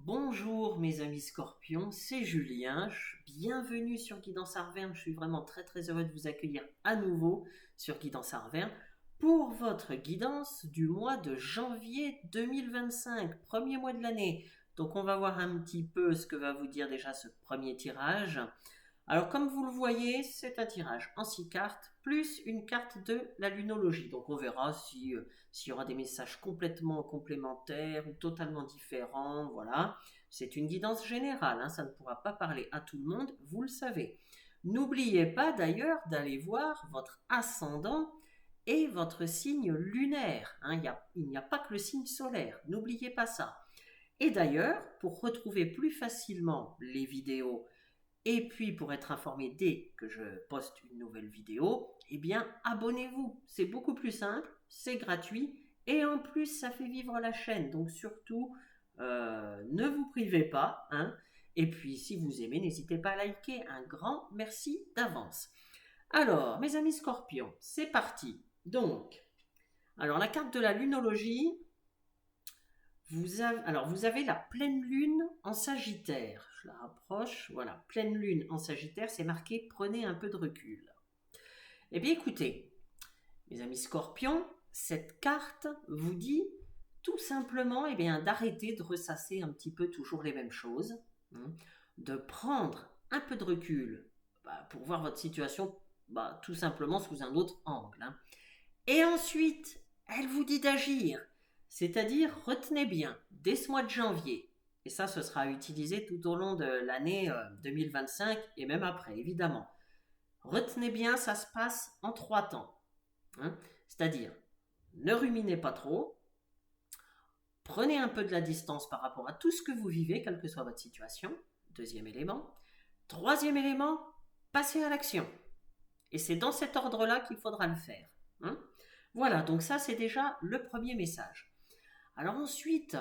Bonjour mes amis scorpions, c'est Julien, bienvenue sur Guidance Arverne, je suis vraiment très heureux de vous accueillir à nouveau sur Guidance Arverne pour votre guidance du mois de janvier 2025, premier mois de l'année. Donc on va voir un petit peu ce que va vous dire déjà ce premier tirage. Alors comme vous le voyez, c'est un tirage en 6 cartes, plus une carte de la lunologie. Donc on verra s'il y aura des messages complètement complémentaires ou totalement différents. Voilà, c'est une guidance générale, hein, ça ne pourra pas parler à tout le monde, vous le savez. N'oubliez pas d'ailleurs d'aller voir votre ascendant et votre signe lunaire. Hein, il n'y a pas que le signe solaire, n'oubliez pas ça. Et d'ailleurs, pour retrouver plus facilement les vidéos et puis pour être informé dès que je poste une nouvelle vidéo, eh bien abonnez-vous. C'est beaucoup plus simple, c'est gratuit et en plus ça fait vivre la chaîne. Donc surtout, ne vous privez pas. Hein. Et puis si vous aimez, n'hésitez pas à liker. Un grand merci d'avance. Alors, mes amis scorpions, c'est parti. Donc, alors la carte de la lunologie, vous avez la pleine lune en Sagittaire. Je la rapproche. Voilà, pleine lune en Sagittaire, c'est marqué prenez un peu de recul. Eh bien écoutez, mes amis scorpions, cette carte vous dit tout simplement d'arrêter de ressasser un petit peu toujours les mêmes choses, hein, de prendre un peu de recul pour voir votre situation tout simplement sous un autre angle. Hein. Et ensuite, elle vous dit d'agir. C'est-à-dire, retenez bien, dès ce mois de janvier, et ça, ce sera utilisé tout au long de l'année 2025 et même après, évidemment. Retenez bien, ça se passe en 3 temps. Hein. C'est-à-dire, ne ruminez pas trop, prenez un peu de la distance par rapport à tout ce que vous vivez, quelle que soit votre situation. Deuxième élément. Troisième élément, passez à l'action. Et c'est dans cet ordre-là qu'il faudra le faire. Hein. Voilà, donc ça, c'est déjà le premier message. Alors ensuite,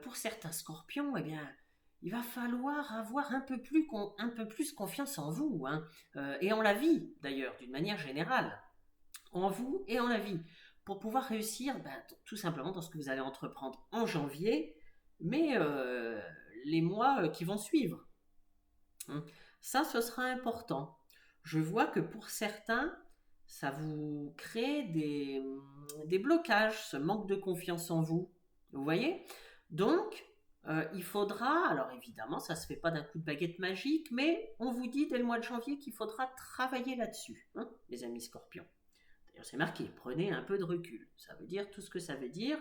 pour certains scorpions, il va falloir avoir un peu plus confiance en vous, hein, et en la vie d'ailleurs, d'une manière générale, en vous et en la vie, pour pouvoir réussir tout simplement dans ce que vous allez entreprendre en janvier, mais les mois qui vont suivre. Hein. Ça, ce sera important. Je vois que pour certains, ça vous crée des blocages, ce manque de confiance en vous. Vous voyez? Donc, il faudra, alors évidemment, ça ne se fait pas d'un coup de baguette magique, mais on vous dit dès le mois de janvier qu'il faudra travailler là-dessus, hein, les amis scorpions. D'ailleurs, c'est marqué, prenez un peu de recul. Ça veut dire tout ce que ça veut dire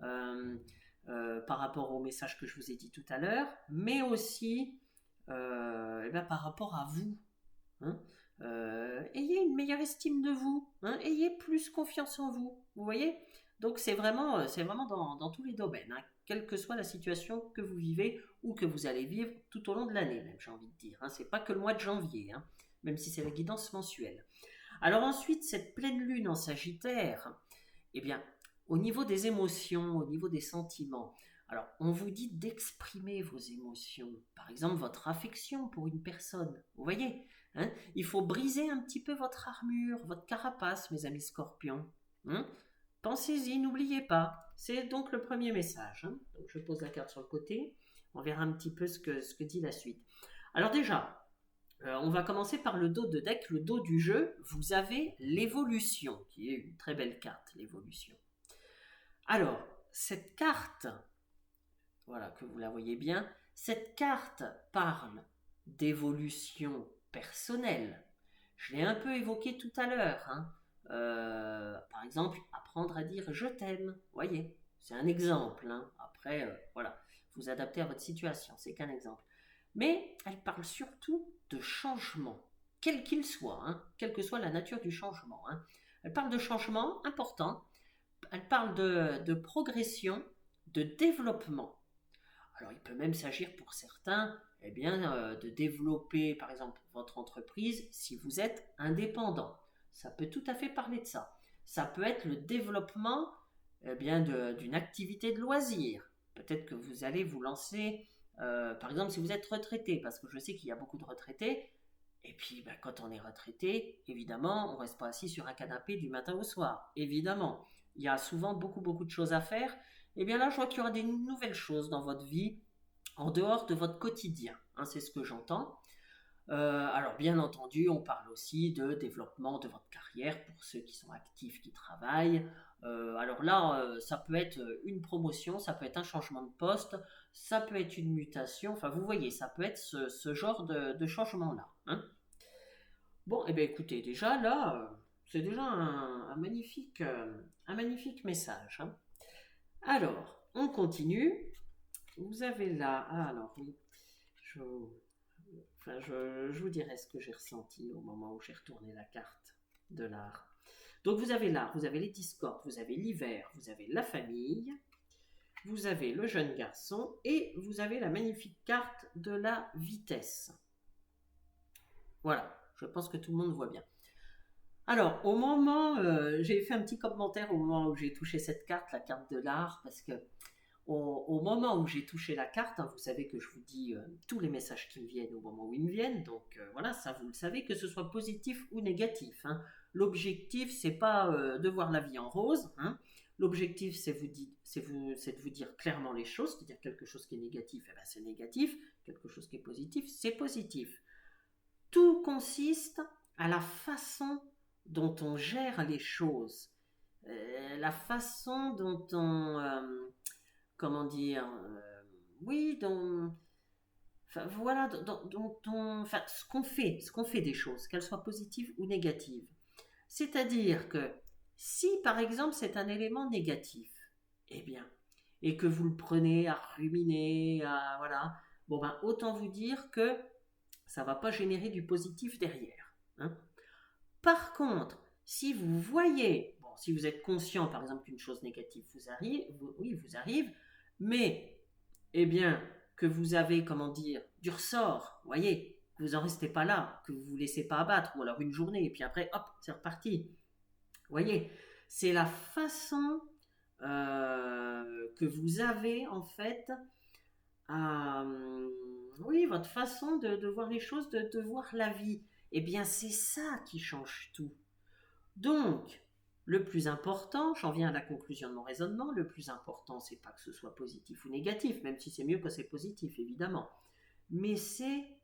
par rapport au message que je vous ai dit tout à l'heure, mais aussi par rapport à vous. Hein. Ayez une meilleure estime de vous, hein, ayez plus confiance en vous, vous voyez. Donc c'est vraiment dans tous les domaines, hein, quelle que soit la situation que vous vivez ou que vous allez vivre tout au long de l'année, même j'ai envie de dire. Hein, c'est pas que le mois de janvier, hein, même si c'est la guidance mensuelle. Alors ensuite, cette pleine lune en Sagittaire, eh bien, au niveau des émotions, au niveau des sentiments, alors on vous dit d'exprimer vos émotions, par exemple votre affection pour une personne, vous voyez. Hein. Il faut briser un petit peu votre armure, votre carapace, mes amis scorpions. Hein. Pensez-y, n'oubliez pas. C'est donc le premier message. Hein. Donc je pose la carte sur le côté. On verra un petit peu ce que dit la suite. Alors déjà, on va commencer par le dos de deck, le dos du jeu. Vous avez l'évolution, qui est une très belle carte, l'évolution. Alors, cette carte, voilà, que vous la voyez bien, cette carte parle d'évolution personnelle. Je l'ai un peu évoqué tout à l'heure. Hein. Par exemple, apprendre à dire je t'aime. Voyez, c'est un exemple. Hein. Après, voilà, vous adaptez à votre situation. C'est qu'un exemple. Mais elle parle surtout de changement, quel qu'il soit, hein, quelle que soit la nature du changement. Hein. Elle parle de changement important. Elle parle de progression, de développement. Alors, il peut même s'agir pour certains de développer, par exemple, votre entreprise si vous êtes indépendant. Ça peut tout à fait parler de ça. Ça peut être le développement d'une activité de loisir. Peut-être que vous allez vous lancer, par exemple, si vous êtes retraité, parce que je sais qu'il y a beaucoup de retraités. Et puis, quand on est retraité, évidemment, on ne reste pas assis sur un canapé du matin au soir. Évidemment, il y a souvent beaucoup de choses à faire. Et bien là, je vois qu'il y aura des nouvelles choses dans votre vie en dehors de votre quotidien, hein, c'est ce que j'entends. Alors bien entendu, on parle aussi de développement de votre carrière pour ceux qui sont actifs, qui travaillent. Alors là, ça peut être une promotion, ça peut être un changement de poste, ça peut être une mutation, enfin vous voyez, ça peut être ce genre de changement-là, hein. Bon, et bien écoutez, déjà là, c'est déjà un magnifique message, hein. Alors, on continue. Vous avez là, ah, alors oui, je, je vous dirai ce que j'ai ressenti au moment où j'ai retourné la carte de l'art. Donc vous avez l'art, vous avez les discordes, vous avez l'hiver, vous avez la famille, vous avez le jeune garçon et vous avez la magnifique carte de la vitesse. Voilà, je pense que tout le monde voit bien. Alors, au moment, j'ai fait un petit commentaire au moment où j'ai touché cette carte, la carte de l'art, parce que au moment où j'ai touché la carte, hein, vous savez que je vous dis tous les messages qui me viennent au moment où ils me viennent, donc voilà, ça vous le savez, que ce soit positif ou négatif, hein. L'objectif, c'est pas de voir la vie en rose, hein. L'objectif, c'est de vous dire clairement les choses, c'est-à-dire quelque chose qui est négatif, eh ben, c'est négatif, quelque chose qui est positif, c'est positif. Tout consiste à la façon dont on gère les choses, la façon dont on comment dire, oui, enfin, voilà, enfin, ce qu'on fait des choses, qu'elles soient positives ou négatives. C'est-à-dire que si, par exemple, c'est un élément négatif, eh bien, et que vous le prenez à ruminer, à, voilà, bon ben, autant vous dire que ça ne va pas générer du positif derrière, hein. Par contre, si vous voyez, bon, si vous êtes conscient, par exemple, qu'une chose négative vous arrive, oui, vous arrive, mais, eh bien, que vous avez, comment dire, du ressort, vous voyez, que vous n'en restez pas là, que vous ne vous laissez pas abattre, ou alors une journée, et puis après, hop, c'est reparti. Vous voyez, c'est la façon que vous avez, en fait, oui, votre façon de voir les choses, de voir la vie. Eh bien, c'est ça qui change tout. Donc, le plus important, j'en viens à la conclusion de mon raisonnement, le plus important, c'est pas que ce soit positif ou négatif, même si c'est mieux que c'est positif, évidemment. Mais c'est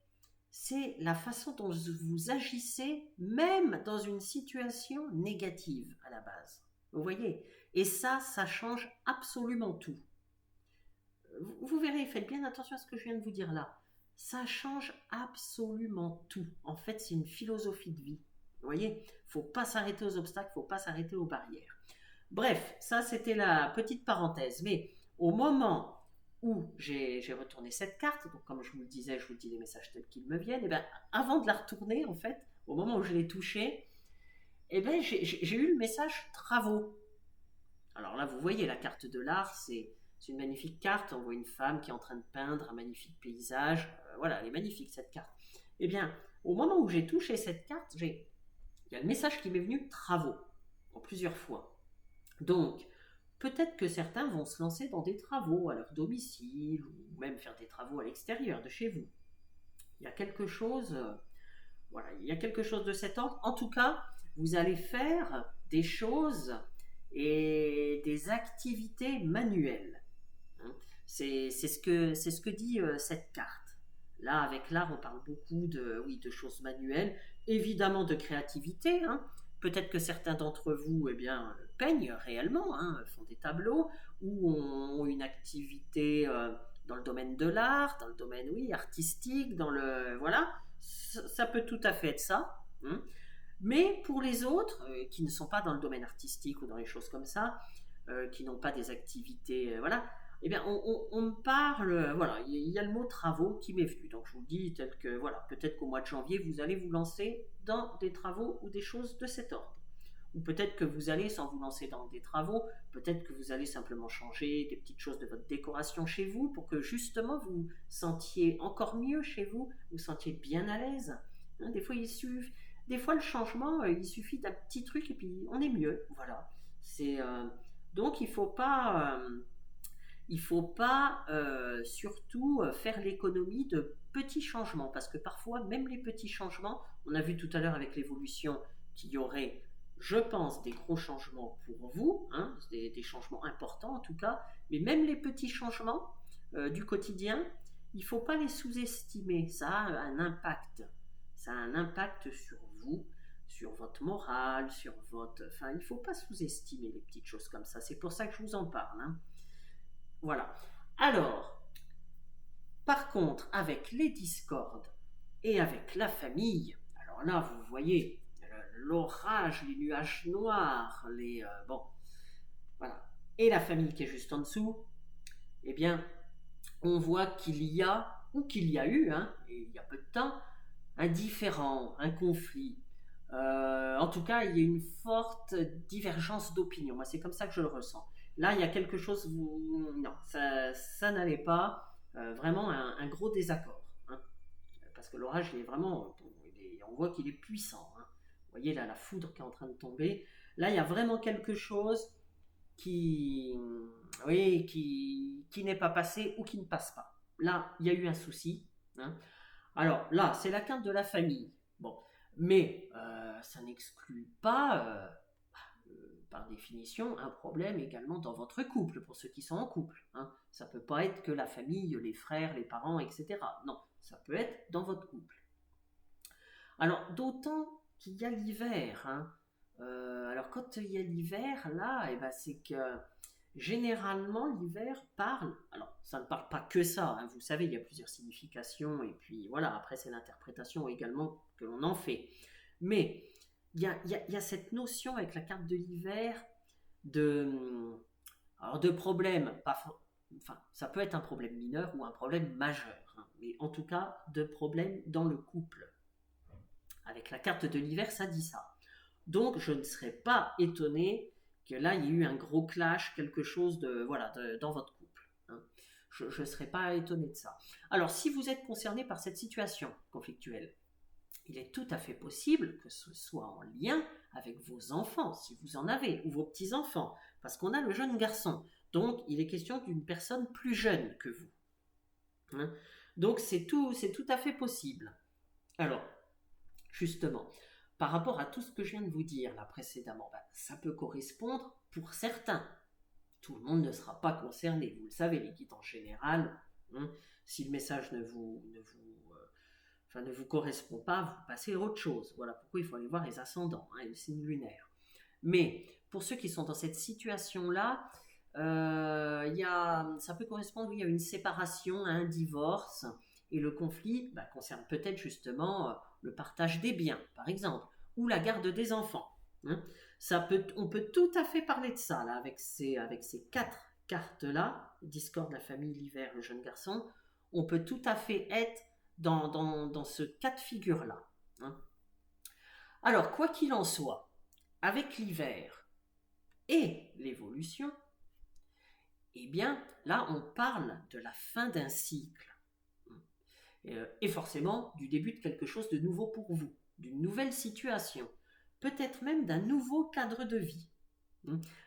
la façon dont vous agissez, même dans une situation négative à la base. Vous voyez? Et ça change absolument tout. Vous verrez, faites bien attention à ce que je viens de vous dire là. Ça change absolument tout. En fait, c'est une philosophie de vie. Vous voyez, faut pas s'arrêter aux obstacles, faut pas s'arrêter aux barrières. Bref, ça c'était la petite parenthèse. Mais au moment où j'ai retourné cette carte, donc comme je vous le disais, je vous dis les messages tels qu'ils me viennent, et bien avant de la retourner, en fait, au moment où je l'ai touchée, et bien j'ai eu le message travaux. Alors là, vous voyez, la carte de l'art, c'est une magnifique carte. On voit une femme qui est en train de peindre un magnifique paysage. Voilà, elle est magnifique cette carte. Eh bien, au moment où j'ai touché cette carte, il y a le message qui m'est venu travaux, en plusieurs fois. Donc, peut-être que certains vont se lancer dans des travaux à leur domicile ou même faire des travaux à l'extérieur de chez vous. Il y a quelque chose, voilà, il y a quelque chose de cet ordre. En tout cas, vous allez faire des choses et des activités manuelles, hein. C'est ce que dit cette carte. Là, avec l'art, on parle beaucoup oui, de choses manuelles, évidemment de créativité, hein. Peut-être que certains d'entre vous, eh bien, peignent réellement, hein, font des tableaux, ou ont une activité dans le domaine de l'art, dans le domaine, oui, artistique, dans le... Voilà, ça peut tout à fait être ça, hein. Mais pour les autres, qui ne sont pas dans le domaine artistique ou dans les choses comme ça, qui n'ont pas des activités, voilà, eh bien, on parle, voilà, il y a le mot travaux qui m'est venu. Donc, je vous le dis tel que, voilà, peut-être qu'au mois de janvier, vous allez vous lancer dans des travaux ou des choses de cet ordre. Ou peut-être que vous allez, sans vous lancer dans des travaux, peut-être que vous allez simplement changer des petites choses de votre décoration chez vous pour que justement vous sentiez encore mieux chez vous, vous sentiez bien à l'aise, hein. Des fois, le changement, il suffit d'un petit truc et puis on est mieux. Voilà. Donc, il faut pas surtout faire l'économie de petits changements, parce que parfois, même les petits changements, on a vu tout à l'heure avec l'évolution qu'il y aurait, je pense, des gros changements pour vous, hein, des changements importants en tout cas, mais même les petits changements du quotidien, il ne faut pas les sous-estimer. Ça a un impact. Ça a un impact sur vous, sur votre morale, sur votre... Enfin, il ne faut pas sous-estimer les petites choses comme ça. C'est pour ça que je vous en parle. Hein. Voilà. Alors, par contre, avec les discordes et avec la famille, alors là, vous voyez, l'orage, les nuages noirs, les... bon, voilà. Et la famille qui est juste en dessous, eh bien, on voit qu'il y a, ou qu'il y a eu, hein, et il y a peu de temps, un différend, un conflit. En tout cas, il y a une forte divergence d'opinion. Moi, c'est comme ça que je le ressens. Là, il y a quelque chose, non, ça n'allait pas. Vraiment un gros désaccord. Hein, parce que l'orage, il est vraiment, on voit qu'il est puissant. Hein. Vous voyez là, la foudre qui est en train de tomber. Là, il y a vraiment quelque chose qui, oui, qui n'est pas passé ou qui ne passe pas. Là, il y a eu un souci. Hein. Alors là, c'est la quinte de la famille. Bon, mais ça n'exclut pas, par définition, un problème également dans votre couple, pour ceux qui sont en couple. Hein. Ça ne peut pas être que la famille, les frères, les parents, etc. Non, ça peut être dans votre couple. Alors, d'autant qu'il y a l'hiver. Hein. Alors, quand il y a l'hiver, là, eh ben, c'est que généralement, l'hiver parle. Alors, ça ne parle pas que ça. Hein, vous savez, il y a plusieurs significations. Et puis, voilà, après, c'est l'interprétation également que l'on en fait. Mais il y a cette notion avec la carte de l'hiver de problème. Enfin, ça peut être un problème mineur ou un problème majeur. Hein, mais en tout cas, de problème dans le couple. Avec la carte de l'hiver, ça dit ça. Donc, je ne serais pas étonné que là, il y ait eu un gros clash, quelque chose dans votre couple. Hein. Je ne serais pas étonné de ça. Alors, si vous êtes concerné par cette situation conflictuelle, il est tout à fait possible que ce soit en lien avec vos enfants, si vous en avez, ou vos petits-enfants, parce qu'on a le jeune garçon. Donc, il est question d'une personne plus jeune que vous. Hein. Donc, c'est tout à fait possible. Alors, justement, par rapport à tout ce que je viens de vous dire là précédemment, ça peut correspondre pour certains. Tout le monde ne sera pas concerné. Vous le savez, les guides en général, hein, si le message ne vous correspond pas, vous passez à autre chose. Voilà pourquoi il faut aller voir les ascendants, hein, le signe lunaire. Mais pour ceux qui sont dans cette situation-là, ça peut correspondre à une séparation, à un divorce, et le conflit concerne peut-être justement le partage des biens, par exemple, ou la garde des enfants. Hein. On peut tout à fait parler de ça, là, avec ces 4 cartes-là, discorde, la famille, l'hiver, le jeune garçon, on peut tout à fait être dans ce cas de figure-là. Hein. Alors, quoi qu'il en soit, avec l'hiver et l'évolution, eh bien, là, on parle de la fin d'un cycle. Et forcément, du début de quelque chose de nouveau pour vous, d'une nouvelle situation, peut-être même d'un nouveau cadre de vie.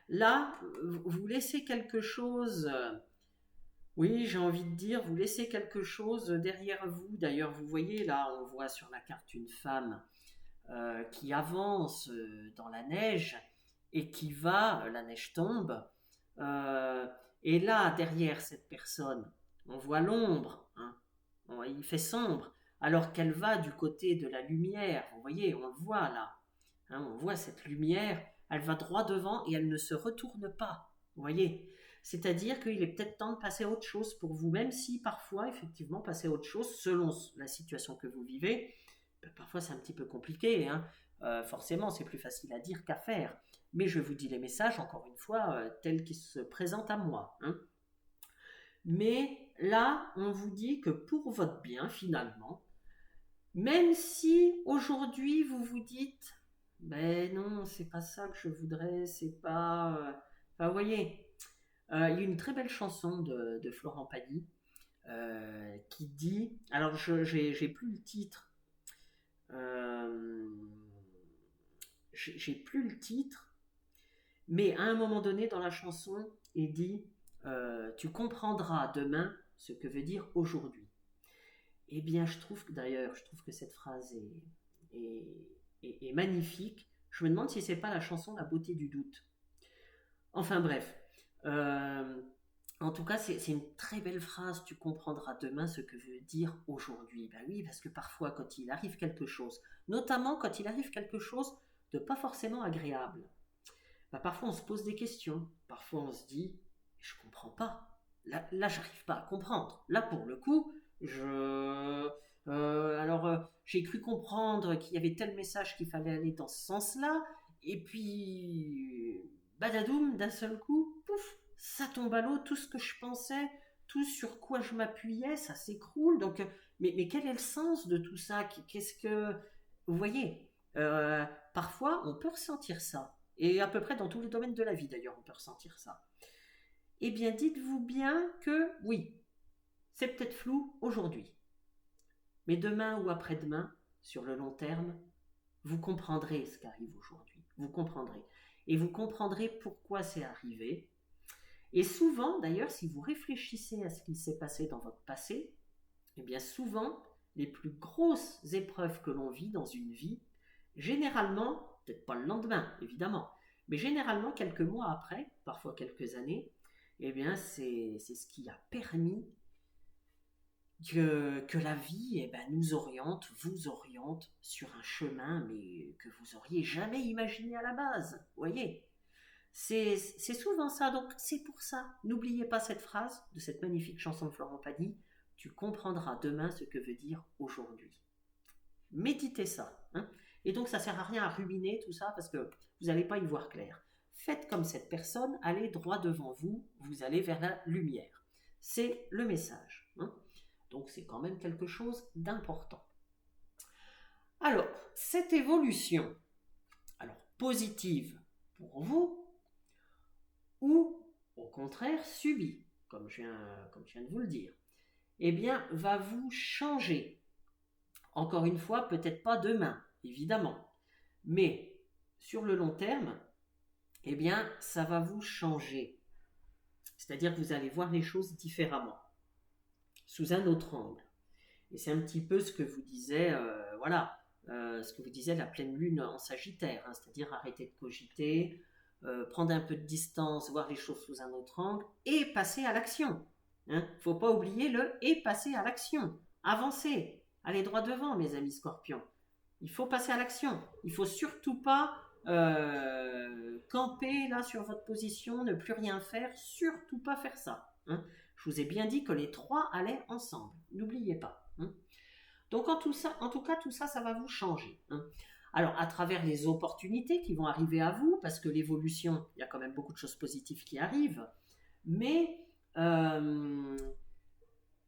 Là, vous laissez quelque chose... Oui, j'ai envie de dire, vous laissez quelque chose derrière vous. D'ailleurs, vous voyez, là, on voit sur la carte une femme qui avance dans la neige et qui la neige tombe. Et là, derrière cette personne, on voit l'ombre. Hein, il fait sombre, alors qu'elle va du côté de la lumière. Vous voyez, on le voit là. Hein, on voit cette lumière, elle va droit devant et elle ne se retourne pas. Vous voyez ? C'est-à-dire qu'il est peut-être temps de passer à autre chose pour vous, même si parfois, effectivement, passer à autre chose, selon la situation que vous vivez, parfois c'est un petit peu compliqué. Hein. Forcément, c'est plus facile à dire qu'à faire. Mais je vous dis les messages, encore une fois, tels qu'ils se présentent à moi. Hein. Mais là, on vous dit que pour votre bien, finalement, même si aujourd'hui vous vous dites, ben non, c'est pas ça que je voudrais, c'est pas... Enfin, vous voyez... il y a une très belle chanson de Florent Pagny qui dit, alors j'ai plus le titre, mais à un moment donné dans la chanson, il dit tu comprendras demain ce que veut dire aujourd'hui. Eh bien, je trouve que cette phrase est magnifique. Je me demande si c'est pas la chanson La beauté du doute. Enfin bref. En tout cas, c'est une très belle phrase. Tu comprendras demain ce que veut dire aujourd'hui. Ben oui, parce que parfois, quand il arrive quelque chose, notamment quand il arrive quelque chose de pas forcément agréable, ben parfois on se pose des questions. Parfois on se dit, je comprends pas. Là j'arrive pas à comprendre. Là, pour le coup, j'ai cru comprendre qu'il y avait tel message qu'il fallait aller dans ce sens-là, et puis, badadoum, d'un seul coup, pouf, ça tombe à l'eau, tout ce que je pensais, tout sur quoi je m'appuyais, ça s'écroule. Donc, mais quel est le sens de tout ça? Qu'est-ce que... Vous voyez, parfois on peut ressentir ça, et à peu près dans tous les domaines de la vie d'ailleurs, on peut ressentir ça. Eh bien, dites-vous bien que oui, c'est peut-être flou aujourd'hui, mais demain ou après-demain, sur le long terme, vous comprendrez ce qui arrive aujourd'hui. Vous comprendrez. Et vous comprendrez pourquoi c'est arrivé. Et souvent, d'ailleurs, si vous réfléchissez à ce qui s'est passé dans votre passé, eh bien souvent, les plus grosses épreuves que l'on vit dans une vie, généralement, peut-être pas le lendemain, évidemment, mais généralement quelques mois après, parfois quelques années, eh bien c'est ce qui a permis que la vie nous oriente, vous oriente sur un chemin mais que vous auriez jamais imaginé à la base. Vous voyez, c'est souvent ça, donc c'est pour ça. N'oubliez pas cette phrase de cette magnifique chanson de Florent Pagny, tu comprendras demain ce que veut dire aujourd'hui. Méditez ça. Hein. Et donc ça sert à rien à ruminer tout ça parce que vous n'allez pas y voir clair. Faites comme cette personne, allez droit devant vous, vous allez vers la lumière. C'est le message. Hein. Donc c'est quand même quelque chose d'important. Alors, cette évolution, alors positive pour vous, ou au contraire subie, comme je viens de vous le dire, eh bien, va vous changer. Encore une fois, peut-être pas demain, évidemment, mais sur le long terme, eh bien, ça va vous changer. C'est-à-dire que vous allez voir les choses différemment, sous un autre angle. Et c'est un petit peu ce que vous disait, ce que vous disait la pleine lune en Sagittaire, hein, c'est-à-dire arrêter de cogiter, prendre un peu de distance, voir les choses sous un autre angle et passer à l'action. Il ne faut pas oublier le et passer à l'action. Avancez, allez droit devant, mes amis scorpions. Il faut passer à l'action. Il ne faut surtout pas camper là sur votre position, ne plus rien faire, surtout pas faire ça. Hein. Je vous ai bien dit que les trois allaient ensemble. N'oubliez pas. Hein. Donc en tout cas, tout ça, ça va vous changer. Hein. Alors, à travers les opportunités qui vont arriver à vous, parce que l'évolution, il y a quand même beaucoup de choses positives qui arrivent, mais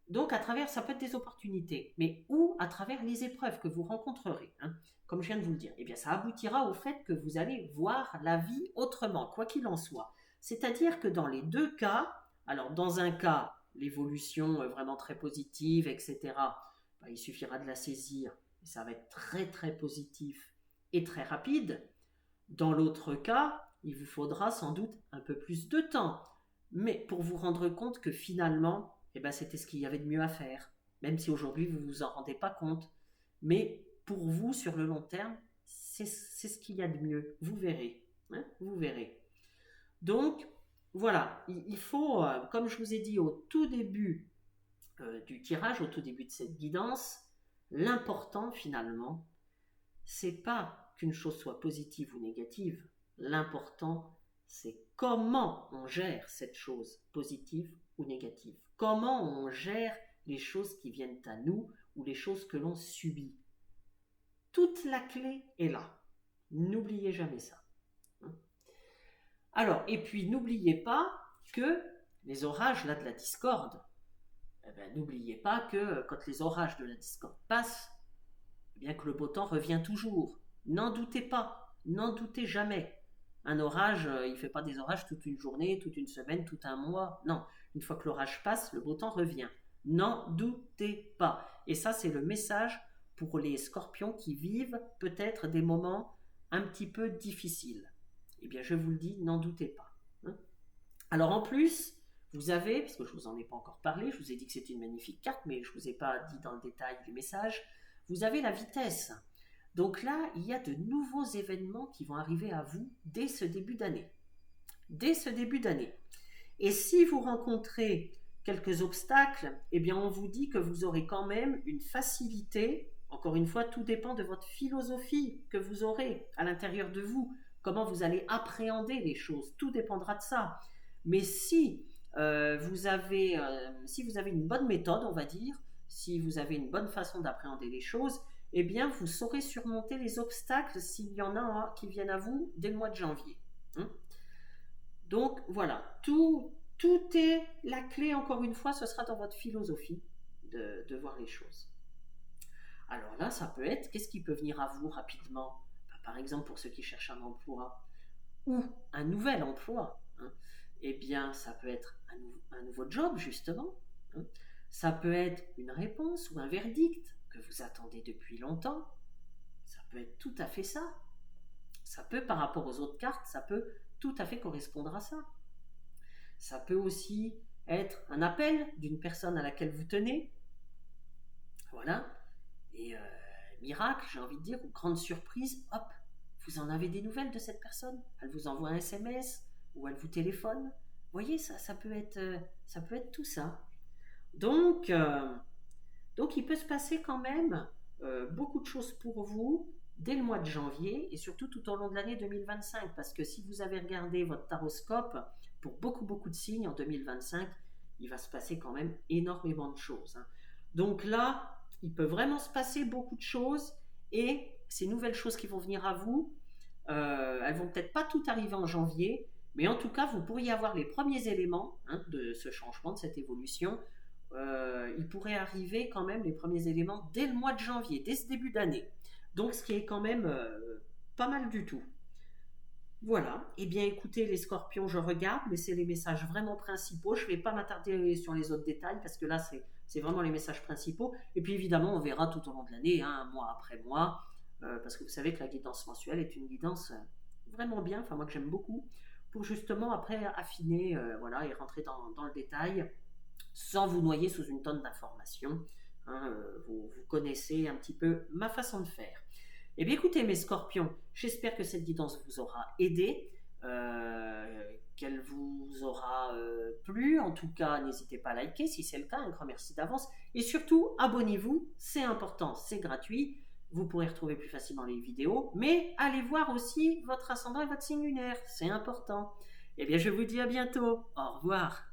donc à travers, ça peut être des opportunités, mais ou à travers les épreuves que vous rencontrerez, hein, comme je viens de vous le dire, eh bien ça aboutira au fait que vous allez voir la vie autrement, quoi qu'il en soit. C'est-à-dire que dans les deux cas, alors dans un cas, l'évolution vraiment très positive, etc., il suffira de la saisir, et ça va être très très positif et très rapide. Dans l'autre cas, il vous faudra sans doute un peu plus de temps, mais pour vous rendre compte que finalement, c'était ce qu'il y avait de mieux à faire, même si aujourd'hui vous ne vous en rendez pas compte. Mais pour vous, sur le long terme, c'est ce qu'il y a de mieux. Vous verrez. Hein, vous verrez. Donc, voilà, il faut, comme je vous ai dit au tout début du tirage, au tout début de cette guidance, l'important finalement, c'est pas qu'une chose soit positive ou négative. L'important, c'est comment on gère cette chose positive ou négative. Comment on gère les choses qui viennent à nous ou les choses que l'on subit. Toute la clé est là. N'oubliez jamais ça. Alors, et puis n'oubliez pas que les orages là, de la discorde, n'oubliez pas que quand les orages de la discorde passent, bien que le beau temps revient toujours. N'en doutez pas, n'en doutez jamais. Un orage, il ne fait pas des orages toute une journée, toute une semaine, tout un mois. Non, une fois que l'orage passe, le beau temps revient. N'en doutez pas. Et ça, c'est le message pour les scorpions qui vivent peut-être des moments un petit peu difficiles. Eh bien, je vous le dis, n'en doutez pas. Hein. Alors en plus, vous avez, parce que je ne vous en ai pas encore parlé, je vous ai dit que c'était une magnifique carte, mais je ne vous ai pas dit dans le détail les messages, vous avez la vitesse. Donc là, il y a de nouveaux événements qui vont arriver à vous dès ce début d'année. Dès ce début d'année. Et si vous rencontrez quelques obstacles, eh bien on vous dit que vous aurez quand même une facilité. Encore une fois, tout dépend de votre philosophie que vous aurez à l'intérieur de vous, comment vous allez appréhender les choses, tout dépendra de ça. Mais si vous avez une bonne méthode, on va dire, si vous avez une bonne façon d'appréhender les choses, eh bien vous saurez surmonter les obstacles s'il y en a qui viennent à vous dès le mois de janvier. Donc voilà, tout est la clé, encore une fois, ce sera dans votre philosophie de voir les choses. Alors là, ça peut être, qu'est-ce qui peut venir à vous rapidement? Par exemple, pour ceux qui cherchent un emploi ou un nouvel emploi, eh bien, ça peut être un nouveau job, justement. Ça peut être une réponse ou un verdict que vous attendez depuis longtemps. Ça peut être tout à fait ça. Ça peut, par rapport aux autres cartes, ça peut tout à fait correspondre à ça. Ça peut aussi être un appel d'une personne à laquelle vous tenez. Voilà. Et miracle, j'ai envie de dire, ou grande surprise, hop, vous en avez des nouvelles de cette personne. Elle vous envoie un SMS ou elle vous téléphone. Vous voyez, ça peut être tout ça. Donc, il peut se passer quand même beaucoup de choses pour vous dès le mois de janvier et surtout tout au long de l'année 2025. Parce que si vous avez regardé votre taroscope, pour beaucoup de signes en 2025, il va se passer quand même énormément de choses. Donc là, il peut vraiment se passer beaucoup de choses et ces nouvelles choses qui vont venir à vous, elles vont peut-être pas tout arriver en janvier, mais en tout cas, vous pourriez avoir les premiers éléments de ce changement, de cette évolution. Il pourrait arriver quand même les premiers éléments dès le mois de janvier, dès ce début d'année. Donc, ce qui est quand même pas mal du tout. Voilà, eh bien écoutez les scorpions, je regarde, mais c'est les messages vraiment principaux. Je ne vais pas m'attarder sur les autres détails parce que là, c'est vraiment les messages principaux. Et puis évidemment, on verra tout au long de l'année, mois après mois, parce que vous savez que la guidance mensuelle est une guidance vraiment bien, enfin moi que j'aime beaucoup, pour justement après affiner et rentrer dans le détail sans vous noyer sous une tonne d'informations. Vous connaissez un petit peu ma façon de faire. Eh bien écoutez mes scorpions, j'espère que cette guidance vous aura aidé, qu'elle vous aura plu. En tout cas, n'hésitez pas à liker si c'est le cas, un grand merci d'avance. Et surtout, abonnez-vous, c'est important, c'est gratuit. Vous pourrez retrouver plus facilement les vidéos, mais allez voir aussi votre ascendant et votre signe lunaire, c'est important. Eh bien je vous dis à bientôt, au revoir.